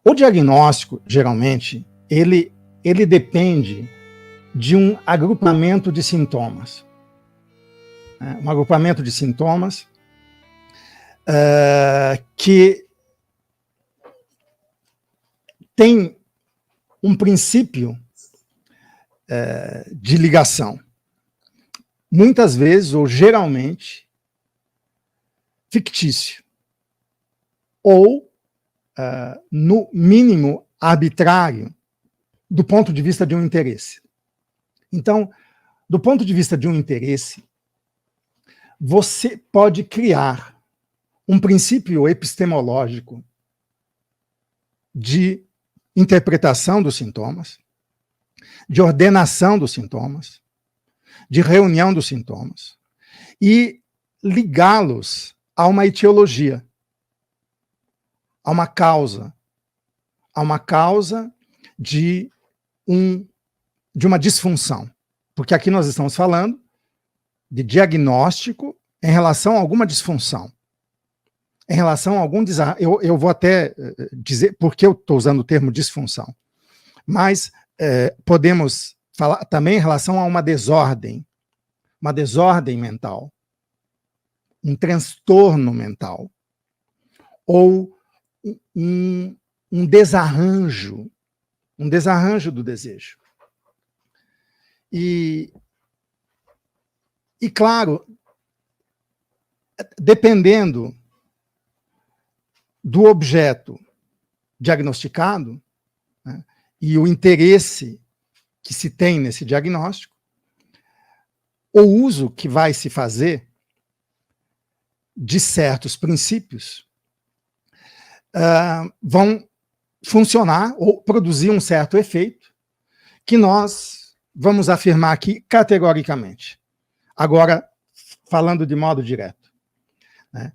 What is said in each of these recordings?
O diagnóstico, geralmente, ele depende de um agrupamento de sintomas. Um agrupamento de sintomas que tem um princípio de ligação. Muitas vezes, ou geralmente, fictício. Ou, no mínimo, arbitrário, do ponto de vista de um interesse. Então, do ponto de vista de um interesse, você pode criar um princípio epistemológico de interpretação dos sintomas, de ordenação dos sintomas, de reunião dos sintomas, e ligá-los a uma etiologia, a uma causa de uma disfunção. Porque aqui nós estamos falando de diagnóstico em relação a alguma disfunção, em relação a algum desarranjo. Eu vou até dizer por que eu estou usando o termo disfunção, mas podemos falar também em relação a uma desordem mental, um transtorno mental, ou um desarranjo do desejo. E claro, dependendo do objeto diagnosticado, né, e o interesse que se tem nesse diagnóstico, o uso que vai se fazer de certos princípios vão funcionar ou produzir um certo efeito que nós vamos afirmar aqui categoricamente. Agora, falando de modo direto, né,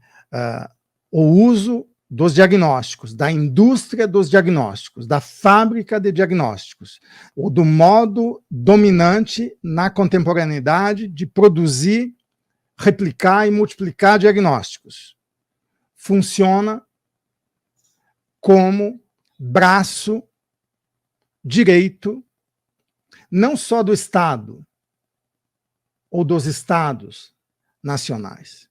o uso dos diagnósticos, da indústria dos diagnósticos, da fábrica de diagnósticos, ou do modo dominante na contemporaneidade de produzir, replicar e multiplicar diagnósticos, funciona como braço direito, não só do Estado ou dos Estados nacionais,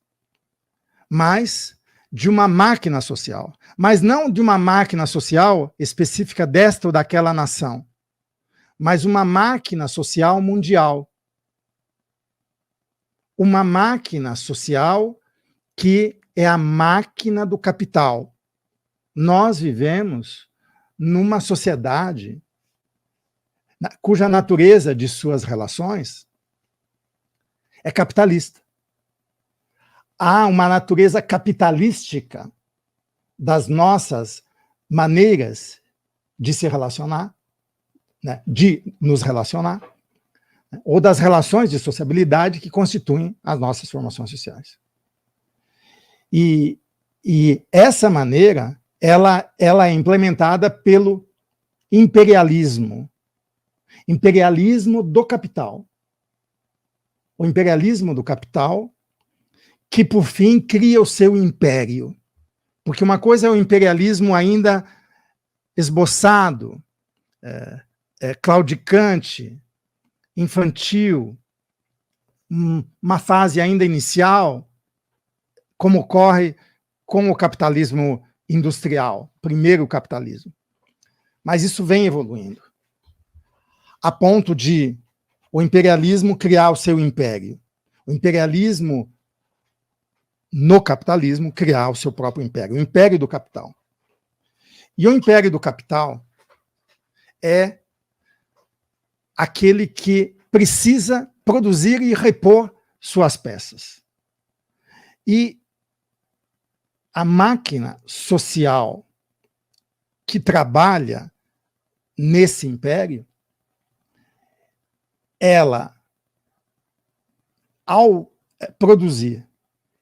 mas de uma máquina social. Mas não de uma máquina social específica desta ou daquela nação, mas uma máquina social mundial. Uma máquina social que é a máquina do capital. Nós vivemos numa sociedade cuja natureza de suas relações é capitalista. Há uma natureza capitalística das nossas maneiras de se relacionar, né, de nos relacionar, né, ou das relações de sociabilidade que constituem as nossas formações sociais. E essa maneira, ela é implementada pelo imperialismo do capital. O imperialismo do capital, que por fim cria o seu império. Porque uma coisa é o imperialismo ainda esboçado, claudicante, infantil, uma fase ainda inicial, como ocorre com o capitalismo industrial, primeiro capitalismo. Mas isso vem evoluindo, a ponto de o imperialismo criar o seu império. O imperialismo no capitalismo criar o seu próprio império, o império do capital. E o império do capital é aquele que precisa produzir e repor suas peças. E a máquina social que trabalha nesse império, ela, ao produzir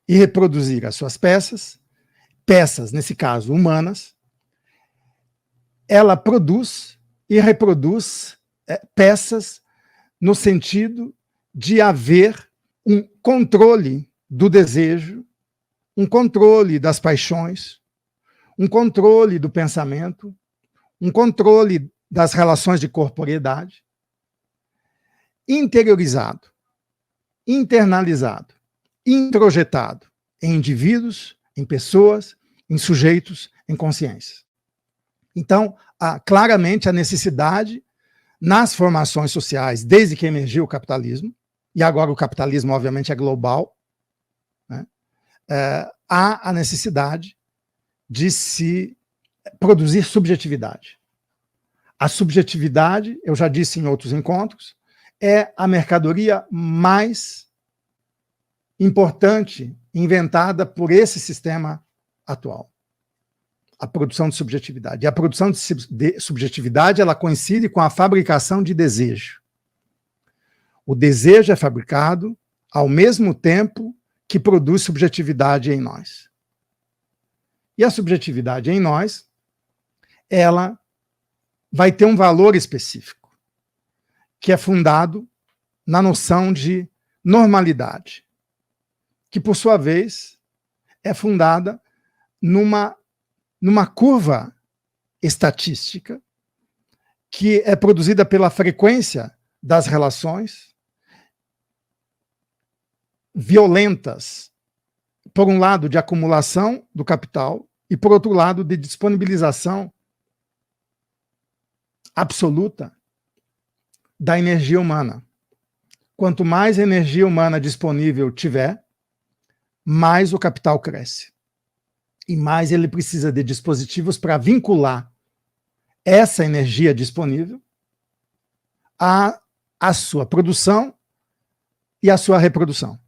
e reproduzir as suas peças, nesse caso humanas, ela produz e reproduz peças no sentido de haver um controle do desejo, um controle das paixões, um controle do pensamento, um controle das relações de corporeidade, interiorizado, internalizado, introjetado em indivíduos, em pessoas, em sujeitos, em consciências. Então, há claramente a necessidade nas formações sociais, desde que emergiu o capitalismo, e agora o capitalismo, obviamente, é global, né? Há a necessidade de se produzir subjetividade. A subjetividade, eu já disse em outros encontros, é a mercadoria mais importante inventada por esse sistema atual. A produção de subjetividade. E a produção de subjetividade, ela coincide com a fabricação de desejo. O desejo é fabricado ao mesmo tempo que produz subjetividade em nós. E a subjetividade em nós, ela vai ter um valor específico, que é fundado na noção de normalidade, que, por sua vez, é fundada numa curva estatística que é produzida pela frequência das relações violentas, por um lado, de acumulação do capital e, por outro lado, de disponibilização absoluta da energia humana. Quanto mais energia humana disponível tiver, mais o capital cresce. E mais ele precisa de dispositivos para vincular essa energia disponível à sua produção e à sua reprodução.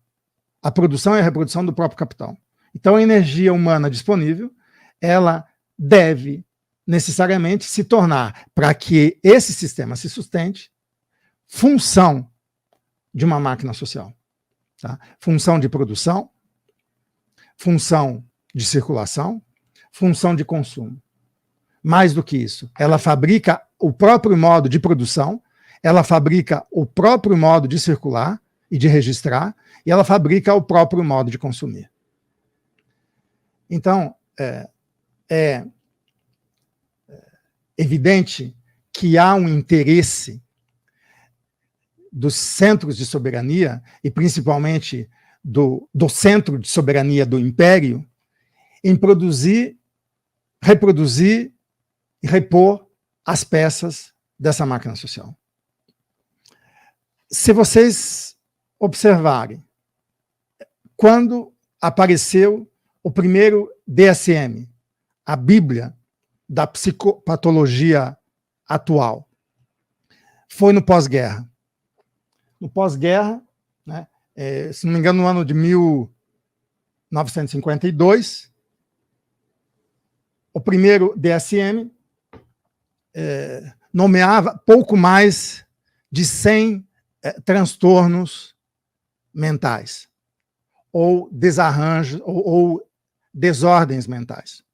A produção e a reprodução do próprio capital. Então, a energia humana disponível, ela deve necessariamente se tornar, para que esse sistema se sustente, função de uma máquina social. Tá? Função de produção, função de circulação, função de consumo. Mais do que isso, ela fabrica o próprio modo de produção, ela fabrica o próprio modo de circular e de registrar, e ela fabrica o próprio modo de consumir. Então, é evidente que há um interesse dos centros de soberania, e principalmente do centro de soberania do império, em produzir, reproduzir e repor as peças dessa máquina social. Se vocês observarem, quando apareceu o primeiro DSM, a Bíblia da psicopatologia atual, foi no pós-guerra. No pós-guerra, né, se não me engano, no ano de 1952, o primeiro DSM nomeava pouco mais de 100 transtornos mentais, ou desarranjos, ou desordens mentais.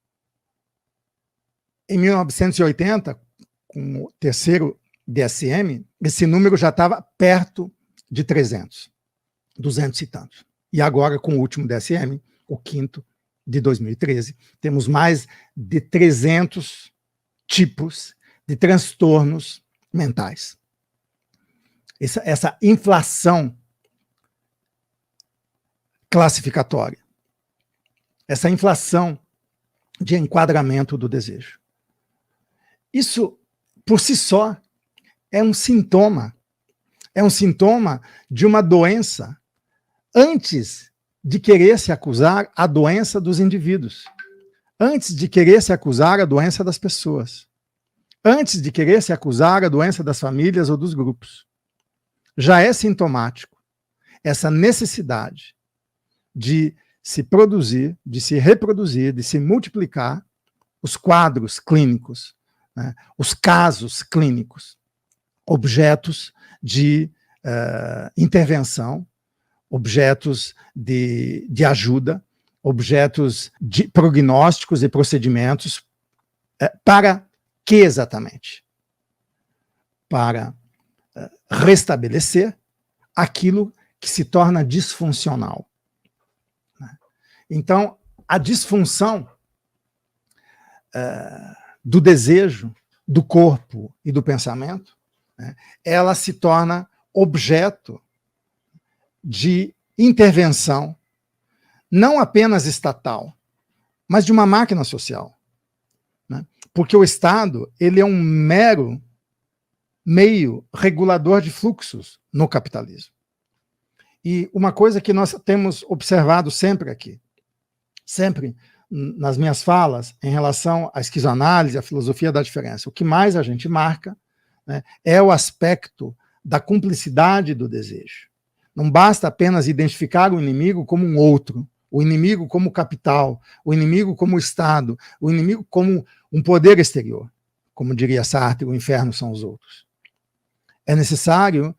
Em 1980, com o terceiro DSM, esse número já estava perto de 300, 200 e tantos. E agora, com o último DSM, o quinto, de 2013, temos mais de 300 tipos de transtornos mentais. Essa inflação classificatória, essa inflação de enquadramento do desejo. Isso, por si só, é um sintoma de uma doença antes de querer se acusar a doença dos indivíduos, antes de querer se acusar a doença das pessoas, antes de querer se acusar a doença das famílias ou dos grupos. Já é sintomático essa necessidade de se produzir, de se reproduzir, de se multiplicar os quadros clínicos, né, os casos clínicos, objetos de intervenção, objetos de ajuda, objetos de prognósticos e procedimentos. Para que exatamente? Para restabelecer aquilo que se torna disfuncional. Então, a disfunção do desejo do corpo e do pensamento, né, ela se torna objeto de intervenção, não apenas estatal, mas de uma máquina social. Né? Porque o Estado, ele é um mero meio regulador de fluxos no capitalismo. E uma coisa que nós temos observado sempre aqui, sempre nas minhas falas, em relação à esquizoanálise, à filosofia da diferença, o que mais a gente marca, né, é o aspecto da cumplicidade do desejo. Não basta apenas identificar o inimigo como um outro, o inimigo como capital, o inimigo como Estado, o inimigo como um poder exterior. Como diria Sartre, o inferno são os outros. É necessário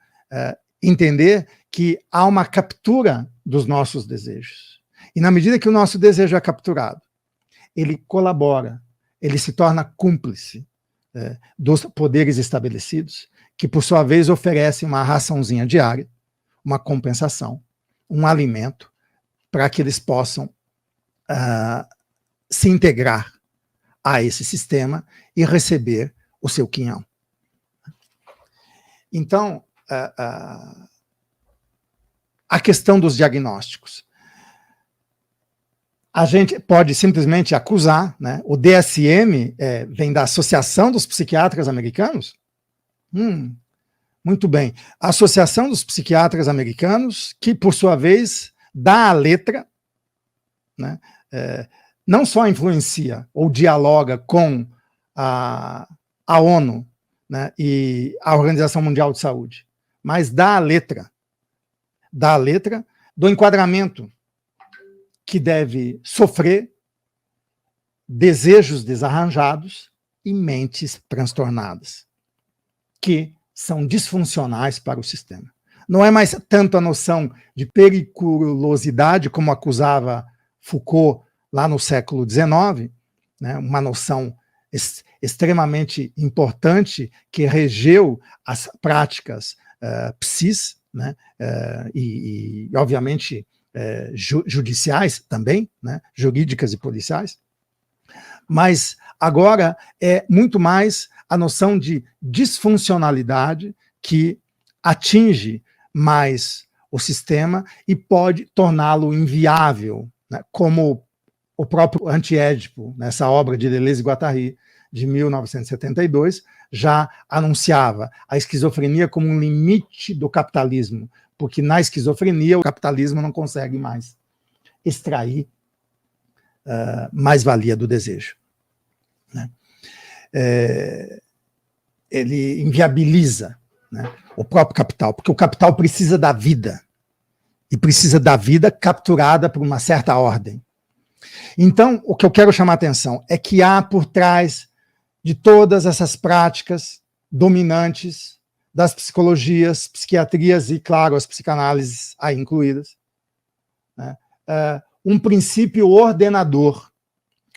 entender que há uma captura dos nossos desejos. E na medida que o nosso desejo é capturado, ele colabora, ele se torna cúmplice dos poderes estabelecidos, que por sua vez oferecem uma raçãozinha diária, uma compensação, um alimento, para que eles possam se integrar a esse sistema e receber o seu quinhão. Então, a questão dos diagnósticos. A gente pode simplesmente acusar, né? O DSM vem da Associação dos Psiquiatras Americanos? Muito bem. A Associação dos Psiquiatras Americanos, que, por sua vez, dá a letra, né? Não só influencia ou dialoga com a ONU, né, e a Organização Mundial de Saúde, mas dá a letra do enquadramento que deve sofrer desejos desarranjados e mentes transtornadas, que são disfuncionais para o sistema. Não é mais tanto a noção de periculosidade, como acusava Foucault lá no século XIX, né, uma noção extremamente importante que regeu as práticas psis, né, e obviamente, judiciais também, né, jurídicas e policiais, mas agora é muito mais a noção de disfuncionalidade que atinge mais o sistema e pode torná-lo inviável, né, como o próprio Antiédipo, nessa obra de Deleuze e Guattari, de 1972, já anunciava a esquizofrenia como um limite do capitalismo, porque na esquizofrenia o capitalismo não consegue mais extrair mais-valia do desejo. Né? Ele inviabiliza, né, o próprio capital, porque o capital precisa da vida, e precisa da vida capturada por uma certa ordem. Então, o que eu quero chamar a atenção é que há por trás de todas essas práticas dominantes das psicologias, psiquiatrias e, claro, as psicanálises aí incluídas, né, um princípio ordenador,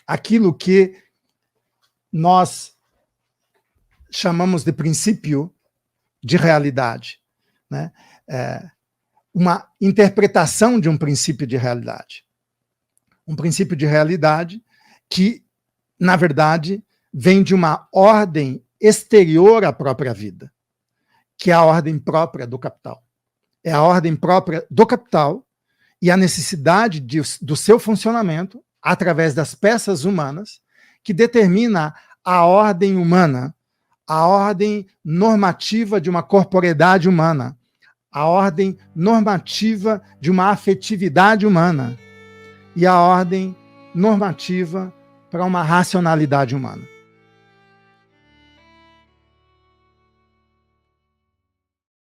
aquilo que nós chamamos de princípio de realidade, né, uma interpretação de um princípio de realidade. Um princípio de realidade que, na verdade, vem de uma ordem exterior à própria vida, que é a ordem própria do capital. É a ordem própria do capital e a necessidade do seu funcionamento, através das peças humanas, que determina a ordem humana, a ordem normativa de uma corporeidade humana, a ordem normativa de uma afetividade humana e a ordem normativa para uma racionalidade humana.